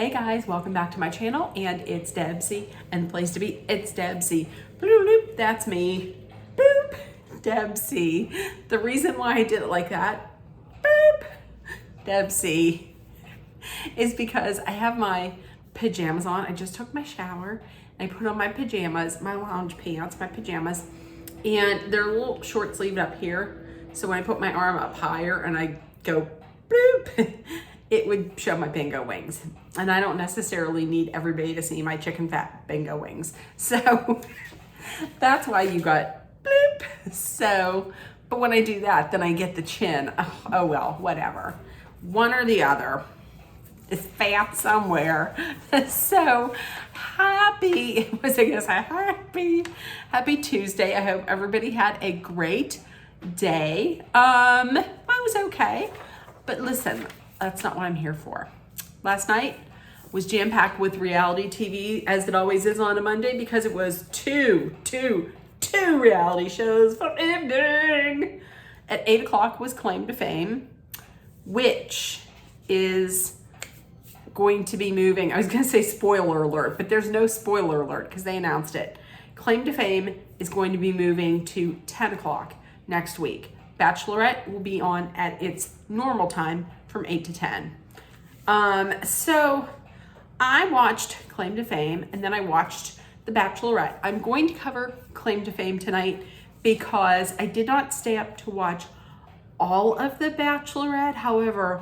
Hey guys, welcome back to my channel, and it's Debsy, and the place to be, it's Debsy. Bloop, that's me. Boop, Debsy. The reason why I did it like that, boop, Debsy, is because I have my pajamas on. I just took my shower, and I put on my pajamas, my lounge pants, my pajamas, and they're a little short sleeved up here. So when I put my arm up higher and I go bloop, it would show my bingo wings. And I don't necessarily need everybody to see my chicken fat bingo wings. So that's why you got bloop. So, but when I do that, then I get the chin. Oh well, whatever. One or the other. It's fat somewhere. So happy, was I gonna say happy Tuesday. I hope everybody had a great day. I was okay, but listen, that's not what I'm here for. Last night was jam-packed with reality TV, as it always is on a Monday, because it was two reality shows for ending. At 8 o'clock was Claim to Fame, which is going to be moving. I was going to say spoiler alert, but there's no spoiler alert because they announced it. Claim to Fame is going to be moving to 10 o'clock next week. Bachelorette will be on at its normal time from 8 to 10. So I watched Claim to Fame, and then I watched The Bachelorette. I'm going to cover Claim to Fame tonight because I did not stay up to watch all of The Bachelorette. However,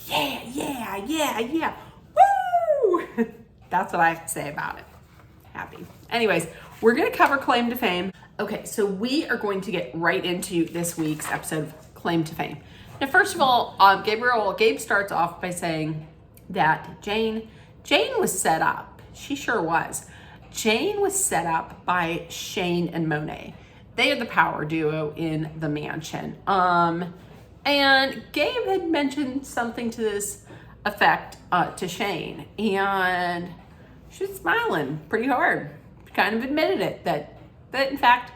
yeah. Woo! That's what I have to say about it. Happy. Anyways, we're going to cover Claim to Fame. Okay, so we are going to get right into this week's episode of Claim to Fame. Now, first of all, Gabe starts off by saying that Jane was set up. She sure was. Jane was set up by Shane and Monet. They are the power duo in the mansion. And Gabe had mentioned something to this effect to Shane, and she was smiling pretty hard. She kind of admitted it, that in fact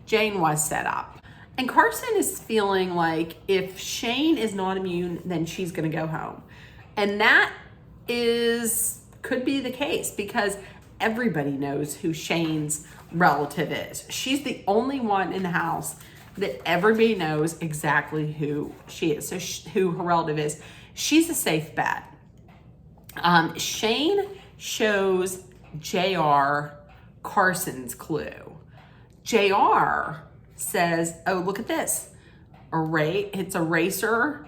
Jane was set up. And Carson is feeling like if Shane is not immune, then she's going to go home. And that could be the case because everybody knows who Shane's relative is. She's the only one in the house that everybody knows exactly who she is, so who her relative is. She's a safe bet. Shane shows JR Carson's clue. JR says, oh, look at this. It's a race car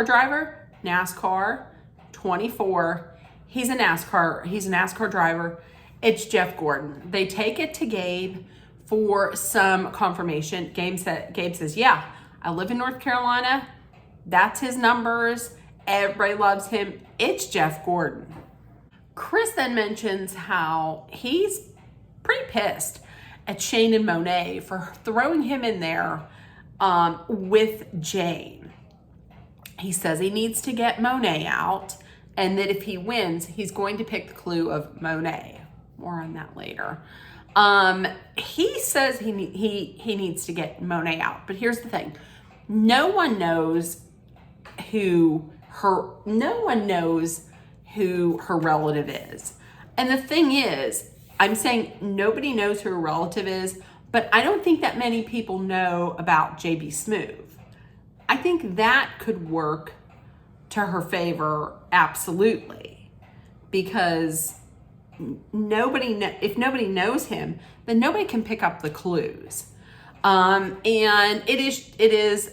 driver, NASCAR, 24. He's a NASCAR driver. It's Jeff Gordon. They take it to Gabe for some confirmation. Gabe says, yeah, I live in North Carolina. That's his numbers. Everybody loves him. It's Jeff Gordon. Chris then mentions how he's pretty pissed at Shane and Monet for throwing him in there with Jane. He says he needs to get Monet out, and that if he wins, he's going to pick the clue of Monet. More on that later. He says he needs to get Monet out, but here's the thing: no one knows who her relative is. And the thing is, I'm saying nobody knows who her relative is, but I don't think that many people know about JB Smoove. I think that could work to her favor, absolutely, because if nobody knows him, then nobody can pick up the clues. And it is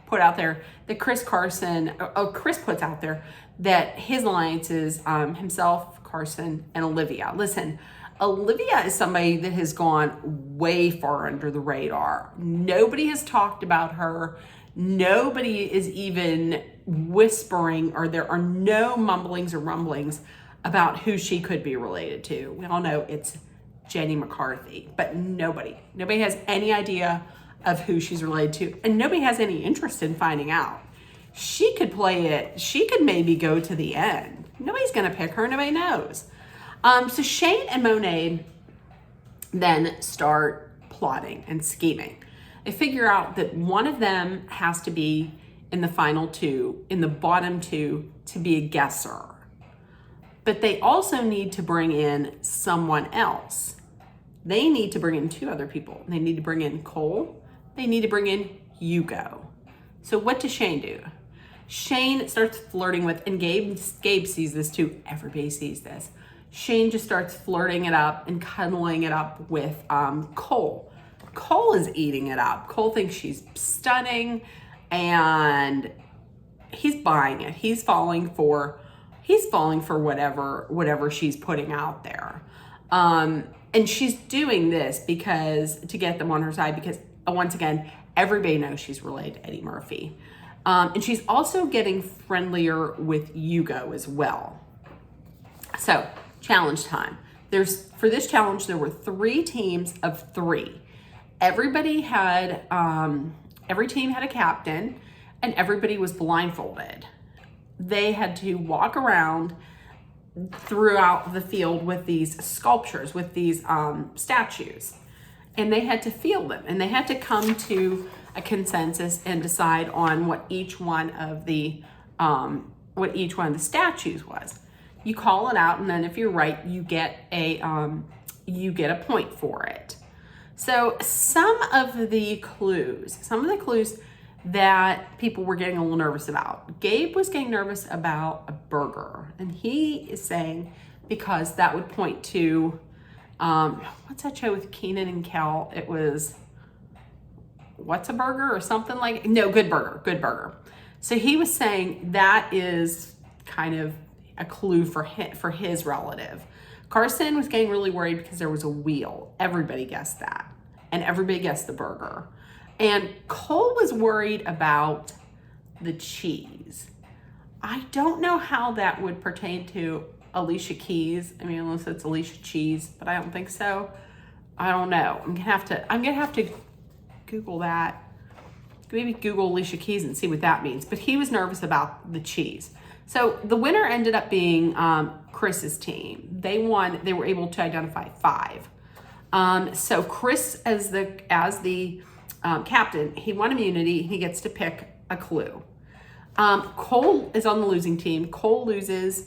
put out there that Chris puts out there that his alliance is himself, Carson, and Olivia. Listen, Olivia is somebody that has gone way far under the radar. Nobody has talked about her. Nobody is even whispering, or there are no mumblings or rumblings about who she could be related to. We all know it's Jenny McCarthy, but nobody has any idea of who she's related to, and nobody has any interest in finding out. She could play it. She could maybe go to the end. Nobody's going to pick her. Nobody knows. So Shane and Monet then start plotting and scheming. They figure out that one of them has to be in the final two, in the bottom two, to be a guesser. But they also need to bring in someone else. They need to bring in two other people. They need to bring in Cole. They need to bring in Hugo. So what does Shane do? Shane starts flirting with, and Gabe sees this too. Everybody sees this. Shane just starts flirting it up and cuddling it up with Cole. Cole is eating it up. Cole thinks she's stunning, and he's buying it. He's falling for whatever she's putting out there. And she's doing this to get them on her side, because once again, everybody knows she's related to Eddie Murphy. And she's also getting friendlier with Hugo as well. So, challenge time. For this challenge, there were 3 teams of 3. Every team had a captain, and everybody was blindfolded. They had to walk around throughout the field with these sculptures, with these statues, and they had to feel them, and they had to come to a consensus and decide on what each one of the statues was. You call it out, and then if you're right, you get a point for it. So some of the clues that people were getting a little nervous about. Gabe was getting nervous about a burger, and he is saying because that would point to what's that show with Keenan and Kel? It was What's a Burger or something like, no, Good Burger. So he was saying that is kind of a clue for his relative. Carson was getting really worried because there was a wheel. Everybody guessed that, and everybody guessed the burger. And Cole was worried about the cheese. I don't know how that would pertain to Alicia Keys. I mean, unless it's Alicia Cheese, but I don't think so. I don't know. I'm gonna have to Google that. Maybe Google Alicia Keys and see what that means. But he was nervous about the cheese. So the winner ended up being Chris's team. They won. They were able to identify 5. So Chris, as the captain, he won immunity. He gets to pick a clue. Cole is on the losing team. Cole loses,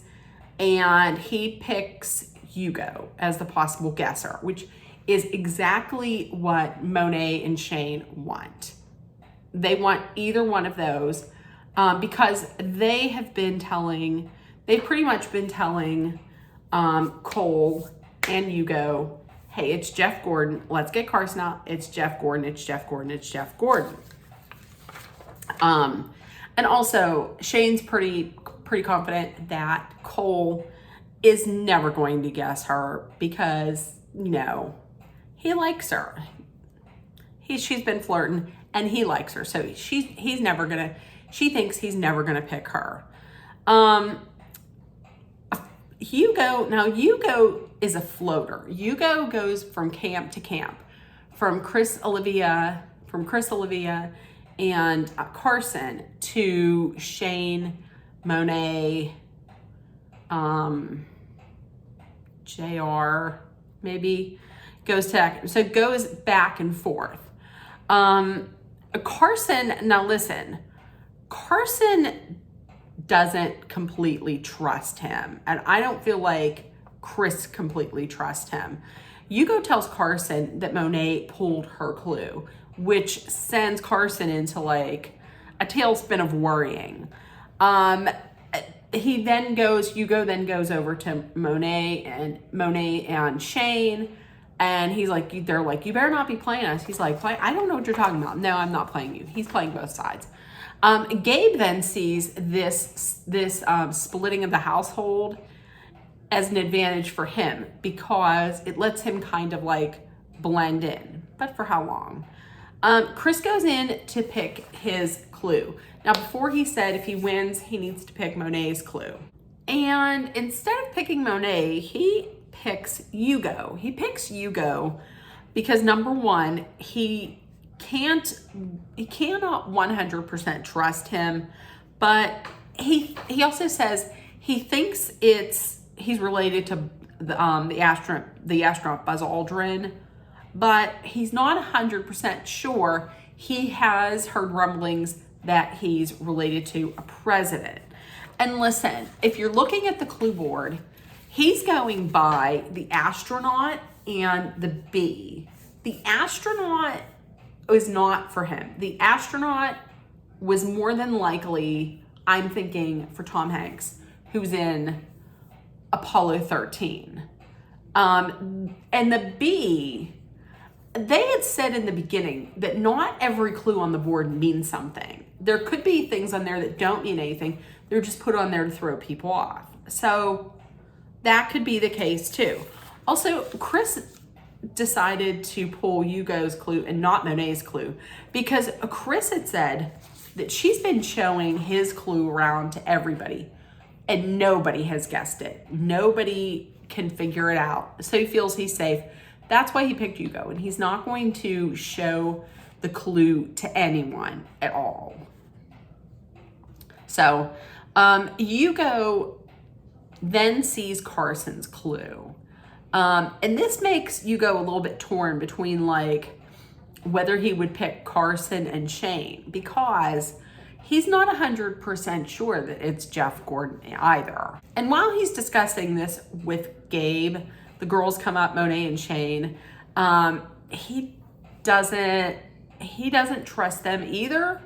and he picks Hugo as the possible guesser, which is exactly what Monet and Shane want. They want either one of those because they've pretty much been telling Cole and Hugo, hey, it's Jeff Gordon. Let's get Carson out. It's Jeff Gordon. It's Jeff Gordon. It's Jeff Gordon. And also, Shane's pretty confident that Cole is never going to guess her because, he likes her. She's been flirting, and he likes her. So she thinks he's never gonna pick her. Hugo is a floater. Hugo goes from camp to camp, from Chris Olivia and Carson to Shane, Monet, JR, maybe goes back and forth. Carson doesn't completely trust him, and I don't feel like Chris completely trusts him. Hugo tells Carson that Monet pulled her clue, which sends Carson into like a tailspin of worrying. Hugo then goes over to Monet and Shane, and they're like, you better not be playing us. He's like, I don't know what you're talking about. No, I'm not playing you. He's playing both sides. Gabe then sees this splitting of the household as an advantage for him because it lets him kind of like blend in. But for how long? Chris goes in to pick his clue. Now, before he said if he wins, he needs to pick Monet's clue. And instead of picking Monet, he picks Hugo. He picks Hugo because number one, he cannot 100% trust him, but he also says he thinks he's related to the astronaut Buzz Aldrin, but he's not 100% sure. he has heard rumblings that he's related to a president. And listen, if you're looking at the clue board, he's going by the astronaut and the bee. The astronaut was not for him. The astronaut was more than likely, I'm thinking, for Tom Hanks, who's in Apollo 13. And the bee, they had said in the beginning that not every clue on the board means something. There could be things on there that don't mean anything. They're just put on there to throw people off. So that could be the case too. Also, Chris decided to pull Hugo's clue and not Monet's clue because Chris had said that she's been showing his clue around to everybody and nobody has guessed it. Nobody can figure it out. So he feels he's safe. That's why he picked Hugo, and he's not going to show the clue to anyone at all. So Hugo then sees Carson's clue. And this makes Hugo a little bit torn between like whether he would pick Carson and Shane, because he's not 100% sure that it's Jeff Gordon either. And while he's discussing this with Gabe, the girls come up, Monet and Shane, he doesn't trust them either.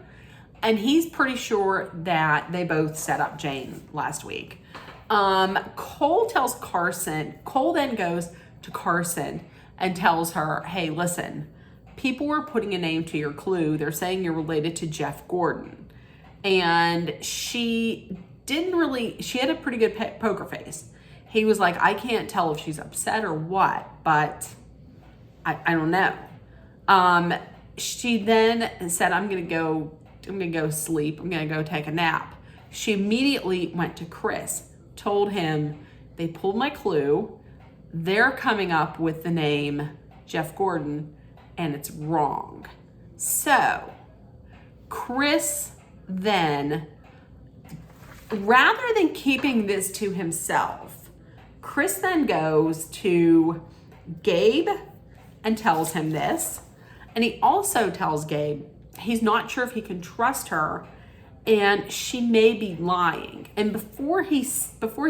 And he's pretty sure that they both set up Jane last week. Cole tells Carson, Cole then goes to Carson and tells her, hey, listen, people were putting a name to your clue. They're saying you're related to Jeff Gordon. And she had a pretty good poker face. He was like, I can't tell if she's upset or what, but I don't know. She then said, I'm gonna go sleep. I'm gonna go take a nap. She immediately went to Chris, told him they pulled my clue. They're coming up with the name Jeff Gordon and it's wrong. So Chris then, rather than keeping this to himself, Chris then goes to Gabe and tells him this. And he also tells Gabe he's not sure if he can trust her and she may be lying. And before he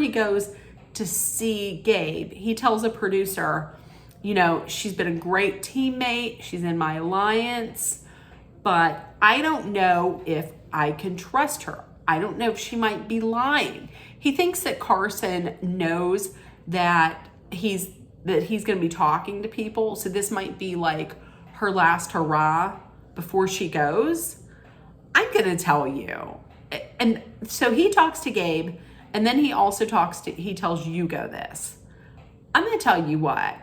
goes to see Gabe, he tells a producer, you know, she's been a great teammate, she's in my alliance, but I don't know if I can trust her. I don't know if she might be lying. He thinks that Carson knows that he's going to be talking to people, so this might be like her last hurrah before she goes. I'm going to tell you. And so he talks to Gabe, and then he also he tells Hugo this. I'm going to tell you what.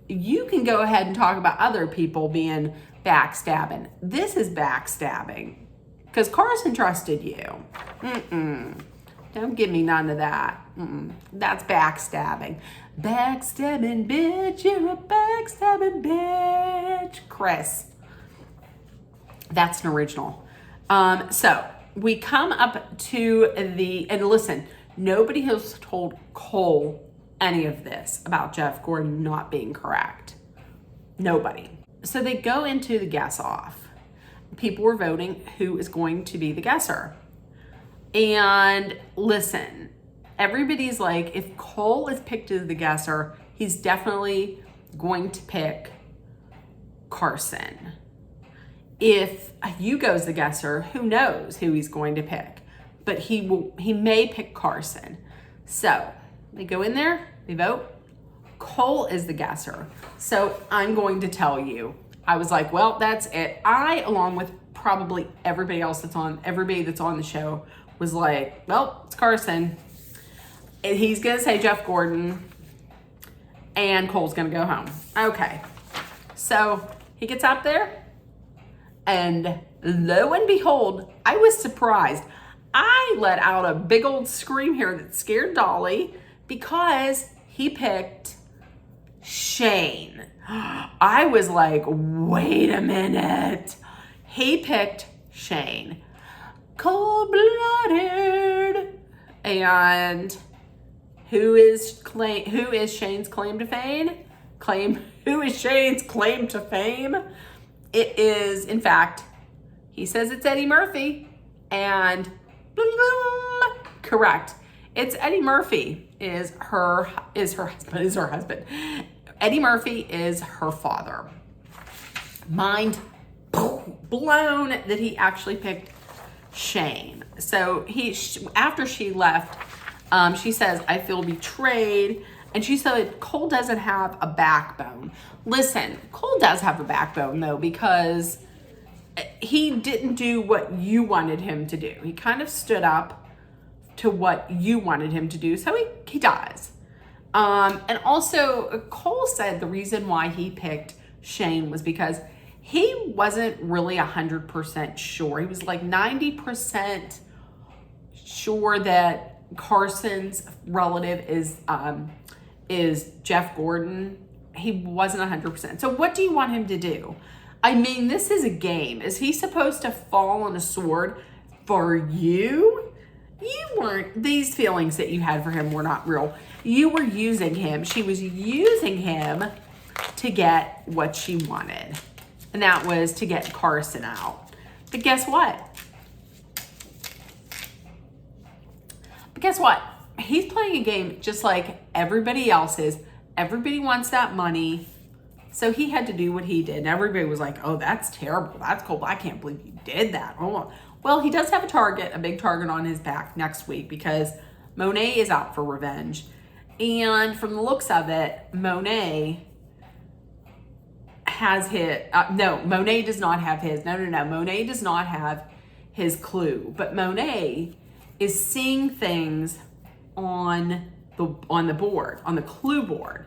You can go ahead and talk about other people being backstabbing. This is backstabbing because Carson trusted you. Don't give me none of that. That's backstabbing. Backstabbing bitch, you're a backstabbing bitch. Chris. That's an original. So we come up to and listen, nobody has told Cole any of this about Jeff Gordon not being correct. Nobody. So they go into the guess off. People were voting who is going to be the guesser. And listen, everybody's like, if Cole is picked as the guesser, he's definitely going to pick Carson. If Hugo's the guesser, who knows who he's going to pick, but he may pick Carson. So they go in there, they vote. Cole is the guesser. So I'm going to tell you, I was like, well, that's it. I, along with probably everybody that's on the show, was like, well, it's Carson. And he's going to say Jeff Gordon, and Cole's going to go home. Okay. So he gets up there, and lo and behold, I was surprised. I let out a big old scream here that scared Dolly because he picked Shane. I was like, wait a minute. He picked Shane. Cold-blooded. And who is Shane's claim to fame? Who is Shane's claim to fame? It is, in fact, he says it's Eddie Murphy, and boom, correct. It's Eddie Murphy is her husband. Eddie Murphy is her father. Mind blown that he actually picked Shane. So after she left, she says, I feel betrayed. And she said, Cole doesn't have a backbone. Listen, Cole does have a backbone though, because he didn't do what you wanted him to do. He kind of stood up to what you wanted him to do. So he does. And also Cole said the reason why he picked Shane was because he wasn't really 100% sure. He was like 90% sure that Carson's relative is Jeff Gordon. He wasn't 100%. So what do you want him to do? I mean, this is a game. Is he supposed to fall on a sword for you? You weren't, these feelings that you had for him were not real. You were using him. She was using him to get what she wanted. And that was to get Carson out. But guess what? He's playing a game just like everybody else is. Everybody wants that money. So he had to do what he did. And everybody was like, oh, that's terrible. That's cold. I can't believe you did that. Oh. Well, he does have a big target on his back next week because Monet is out for revenge. And from the looks of it, Monet has Monet does not have his. No. Monet does not have his clue. But Monet is seeing things on the board, on the clue board.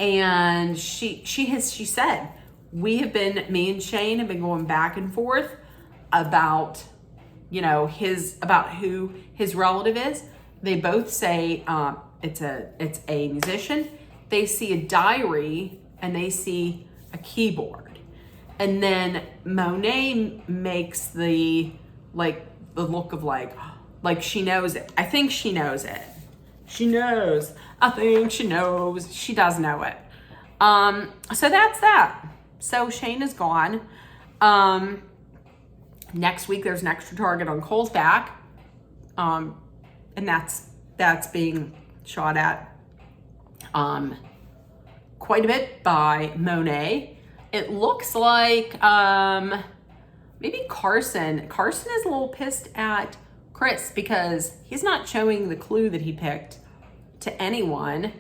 And she said, me and Shane have been going back and forth about, who his relative is. They both say it's a musician. They see a diary and they see a keyboard. And then Monet makes the look of like she knows it. I think she knows it. She knows. I think she knows. She does know it. So that's that. So Shane is gone. Next week there's an extra target on Cole's back. And that's being shot at quite a bit by Monet. It looks like maybe Carson is a little pissed at Chris because he's not showing the clue that he picked to anyone.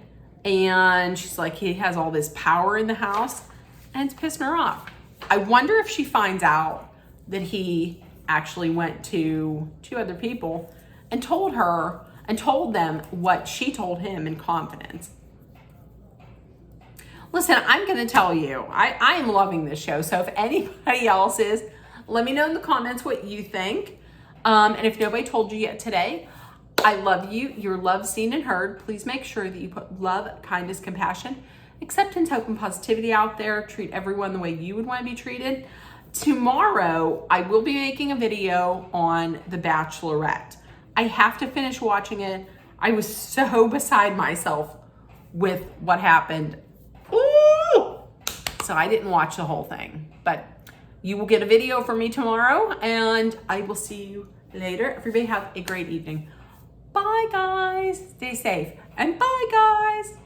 And she's like, he has all this power in the house and it's pissing her off. I wonder if she finds out that he actually went to two other people and told them what she told him in confidence. Listen, I'm going to tell you, I am loving this show. So if anybody else is, let me know in the comments what you think. And if nobody told you yet today, I love you. You're loved, seen, and heard. Please make sure that you put love, kindness, compassion, acceptance, hope, and positivity out there. Treat everyone the way you would want to be treated. Tomorrow, I will be making a video on The Bachelorette. I have to finish watching it. I was so beside myself with what happened. Ooh! So I didn't watch the whole thing. But you will get a video from me tomorrow, and I will see you later. Everybody have a great evening. Bye, guys. Stay safe. And bye, guys.